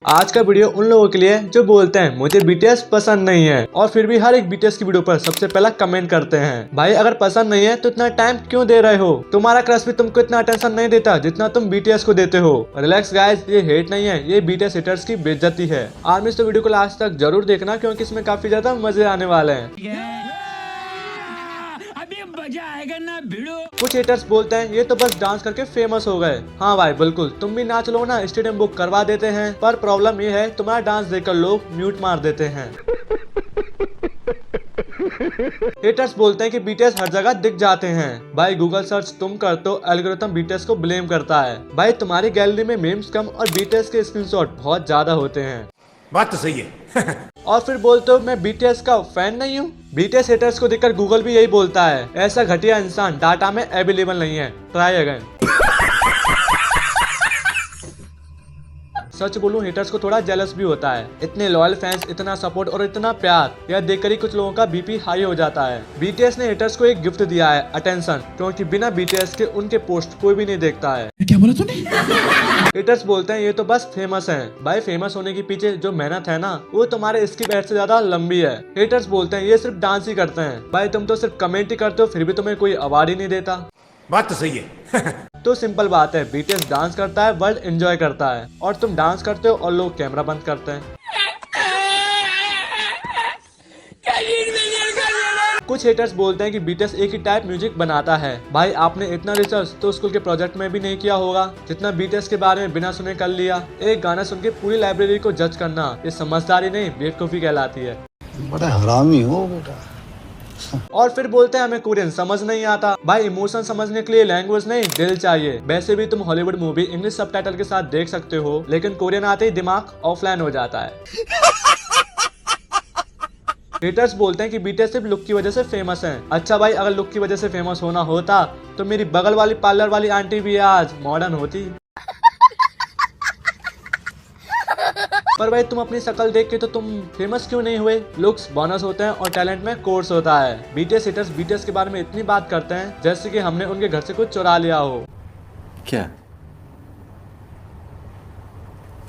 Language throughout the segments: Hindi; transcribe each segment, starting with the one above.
आज का वीडियो उन लोगों के लिए जो बोलते हैं मुझे बीटीएस पसंद नहीं है और फिर भी हर एक बीटीएस की वीडियो पर सबसे पहला कमेंट करते हैं। भाई अगर पसंद नहीं है तो इतना टाइम क्यों दे रहे हो? तुम्हारा क्रश भी तुमको इतना अटेंशन नहीं देता जितना तुम बीटीएस को देते हो। रिलैक्स गाइस, ये हेट नहीं है, ये बीटीएस हेटर्स की बेइज्जती है। आर्मी तो वीडियो को लास्ट तक जरूर देखना क्योंकि इसमें काफी ज्यादा मजे आने वाले हैं। मजा आएगा ना भिड़ो। कुछ हेटर्स बोलते हैं ये तो बस डांस करके फेमस हो गए। हाँ भाई बिल्कुल, तुम भी नाच लो ना, स्टेडियम बुक करवा देते हैं। पर प्रॉब्लम ये है तुम्हारा डांस देखकर लोग म्यूट मार देते हैं। हेटर्स बोलते हैं कि बीटीएस हर जगह दिख जाते हैं। भाई गूगल सर्च तुम कर तो एल्गोरिथम बीटीएस को ब्लेम करता है। भाई तुम्हारी गैलरी में मीम्स कम और बीटीएस के स्क्रीनशॉट बहुत ज्यादा होते हैं। बात तो सही है। और फिर बोलते हो मैं बीटीएस का फैन नहीं हूँ। बीटीएस हेटर्स को देखकर गूगल भी यही बोलता है, ऐसा घटिया इंसान डाटा में अवेलेबल नहीं है, ट्राई अगेन। सच बोलूं हेटर्स को थोड़ा जेलस भी होता है। इतने लॉयल फैंस, इतना सपोर्ट और इतना प्यार, यह देखकर ही कुछ लोगों का बीपी हाई हो जाता है। बीटीएस ने हेटर्स को एक गिफ्ट दिया है, अटेंशन, क्योंकि बिना बीटीएस के उनके पोस्ट कोई भी नहीं देखता है। क्या बोला तूने? हेटर्स बोलते हैं ये तो बस फेमस हैं। भाई फेमस होने के पीछे जो मेहनत है ना, वो तुम्हारे स्किप एड से ज्यादा लंबी है। हेटर्स बोलते हैं ये सिर्फ डांस ही करते हैं। भाई तुम तो सिर्फ कमेंट ही करते हो, फिर भी तुम्हें कोई अवार्ड ही नहीं देता। बात तो सही है। तो सिंपल बात है, बीटीएस डांस करता है, वर्ल्ड एंजॉय करता है, और तुम डांस करते हो और लोग कैमरा बंद करते हैं। कुछ हेटर्स बोलते हैं कि बीटीएस एक ही टाइप म्यूजिक बनाता है। भाई आपने इतना रिसर्च तो स्कूल के प्रोजेक्ट में भी नहीं किया होगा जितना बीटीएस के बारे में बिना सुने कर लिया। एक गाना सुन के पूरी लाइब्रेरी को जज करना, ये समझदारी नहीं बेवकूफी कहलाती है। बड़ा हरामी हो बेटा। और फिर बोलते हैं हमें कोरियन समझ नहीं आता। भाई इमोशन समझने के लिए लैंग्वेज नहीं दिल चाहिए। वैसे भी तुम हॉलीवुड मूवी इंग्लिश सबटाइटल के साथ देख सकते हो, लेकिन कोरियन आते ही दिमाग ऑफलाइन हो जाता है। हेटर्स बोलते हैं कि बीटीएस सिर्फ लुक की वजह से फेमस है। अच्छा भाई अगर लुक की वजह से फेमस होना होता तो मेरी बगल वाली पार्लर वाली आंटी भी आज मॉडर्न होती। पर भाई तुम अपनी शक्ल देख के तो तुम फेमस क्यों नहीं हुए? लुक्स बोनस होते हैं और टैलेंट में कोर्स होता है। बीटीएस हेटर्स बीटीएस के बारे में इतनी बात करते हैं जैसे कि हमने उनके घर से कुछ चुरा लिया हो। क्या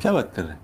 क्या बात कर रहे हैं?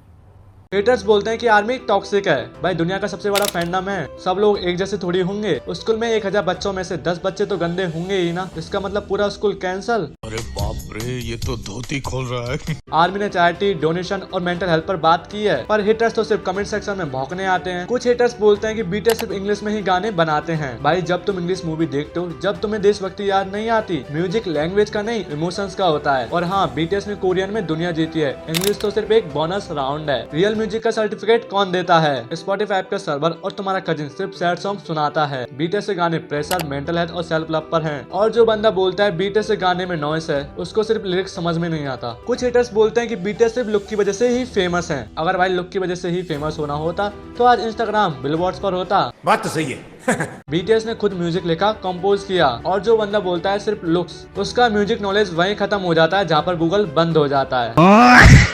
हेटर्स बोलते हैं कि आर्मी टॉक्सिक है। भाई दुनिया का सबसे बड़ा फैंडम है, सब लोग एक जैसे थोड़ी होंगे। स्कूल में 1000 बच्चों में से 10 बच्चे तो गंदे होंगे ही ना, इसका मतलब पूरा स्कूल कैंसल। अरे बाप रे, ये तो धोती खोल रहा है। आर्मी ने चैरिटी, डोनेशन और मेंटल हेल्थ पर बात की है, पर हेटर्स तो सिर्फ कमेंट सेक्शन में भौंकने आते हैं। कुछ हेटर्स बोलते हैं कि बीटीएस सिर्फ इंग्लिश में ही गाने बनाते हैं। भाई जब तुम इंग्लिश मूवी देखते हो, जब तुम्हें देशभक्ति याद नहीं आती। म्यूजिक लैंग्वेज का नहीं, इमोशंस का होता है। और हाँ, बीटीएस ने कोरियन में दुनिया जीती है, इंग्लिश तो सिर्फ एक बोनस राउंड है। रियल म्यूजिक का सर्टिफिकेट कौन देता है? स्पॉटिफाई का सर्वर और तुम्हारा कजिन सिर्फ सैड सॉन्ग सुनाता है। बीटीएस से गाने प्रेशर, मेंटल हेल्थ और सेल्फ लव पर हैं। और जो बंदा बोलता है बीटीएस से गाने में नॉइस है, उसको सिर्फ लिरिक्स समझ में नहीं आता। कुछ हेटर्स बोलते हैं कि बीटीएस सिर्फ लुक की वजह से ही फेमस है। अगर भाई लुक की वजह से ही फेमस होना होता तो आज इंस्टाग्राम बिलबोर्ड्स पर होता। बात तो सही है। बीटीएस ने खुद म्यूजिक लिखा, कंपोज किया, और जो बंदा बोलता है सिर्फ लुक्स, उसका म्यूजिक नॉलेज वहीं खत्म हो जाता है जहाँ पर गूगल बंद हो जाता है।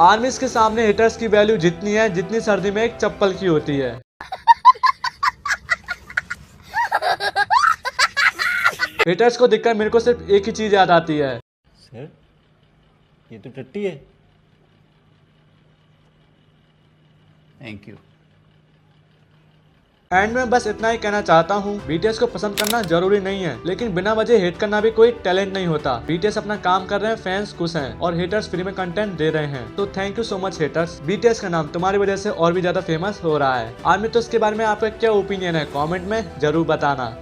आर्मीज के सामने हेटर्स की वैल्यू जितनी है जितनी सर्दी में एक चप्पल की होती है। हेटर्स को देखकर मेरे को सिर्फ एक ही चीज याद आती है, सर ये तो टट्टी है। Thank you. एंड में बस इतना ही कहना चाहता हूँ, बीटीएस को पसंद करना जरूरी नहीं है, लेकिन बिना वजह हेट करना भी कोई टैलेंट नहीं होता। बीटीएस अपना काम कर रहे हैं, फैंस खुश हैं और हेटर्स फ्री में कंटेंट दे रहे हैं। तो thank you so much haters. BTS का नाम तुम्हारी वजह से और भी ज्यादा फेमस हो रहा है। आर्मी तो इसके बारे में आपका क्या ओपिनियन है, कमेंट में जरूर बताना।